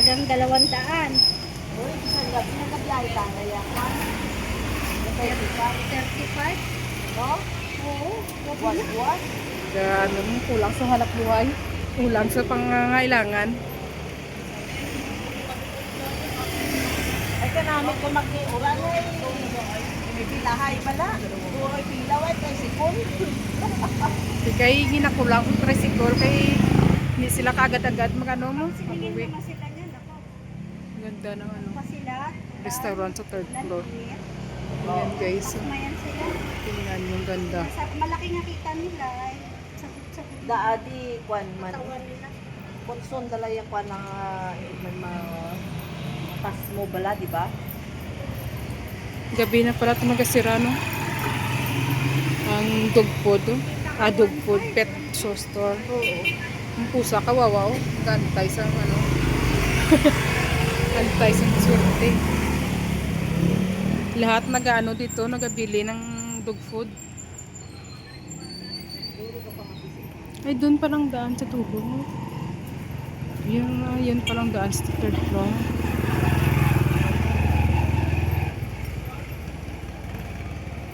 Talagang 200. Uy, isang gabi nagkabiyahe ka kaya ka. 35? No? Oo. Buwan-buwan. Ano, kulang sa hanap buhay. Kulang sa pangangailangan. Ay ka namin kung mag-iuran ay. May pilahay pala. Duroy pilaw ay kay sikon. Kaya ginakulang kong tricycle kay hindi sila kaagad-agad magano mo. Silingin Mabuwi. naman sila niyan. Ako. Ganda ng ano, Pa sila. restaurant sa third floor. Landier. Ayan guys. Pasmayan sila. Tingnan yung ganda. Malaki nga kita nila ay sakit-sakit. Daadi kwan man. Tawan nila. Konson dalaya kwan ng man pas mo bala, di ba? Gabi na pala ito magasira, no? Ang dog food, oh. Dog food, pet show store. Oo. Ang pusa, kawawa, oh. Gantay sa ano. Gantay sa swerte. Lahat nag-ano dito, nagabili ng dog food. Ay, doon palang daan sa tubo. Yan palang daan sa third floor.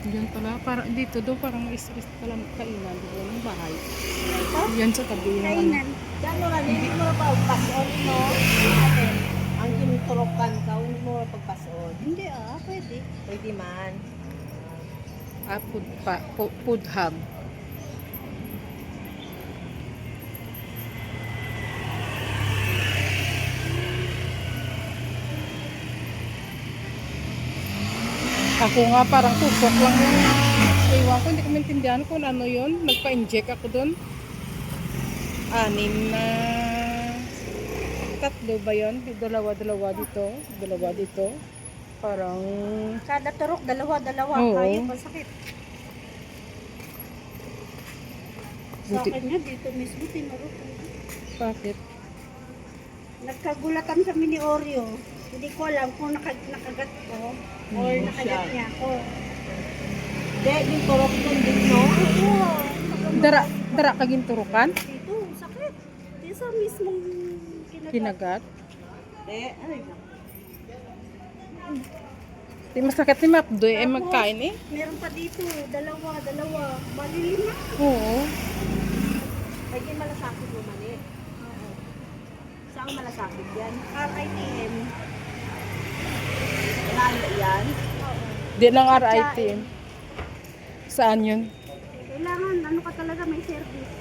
Yan pala, parang dito daw parang is palang kainan dito ng bahay. Yan sa tabi ng ano. Kainan. Gano na, hindi mo na pagpason, no? Atin, ang kinuturokan ka, hindi mo na pagpason. Hindi pwede. Pwede man. Food hub. Ako nga parang tusok lang yung iwan ko, hindi ko maintindihan kung ano yun. Nagpa-inject ako doon. 6 na 3 ba yun? Dalawa dito. Dalawa dito. Parang Kada turok, dalawa. Oo. Kaya masakit. Sa Buti. akin nga, dito mismo tinurok. bakit? Nagkagulatan kami ni Oreo. Hindi ko alam kung nakagat ko or nakagat niya ako. Hindi, yung turok nun din, no? Dara kaging turukan? Dito, sakit. Di sa mismong kinagat. Kinagat? Hindi, ay, Di masakit ni Mapdoy ay magkain eh. Meron pa dito, dalawa. Bali 5. Oo. ay di malasakit mo man eh. Saan malasakit yan? RITM. Wala na yan. Di ng RIT. Saan yun? Kailangan, ano ka talaga, may service.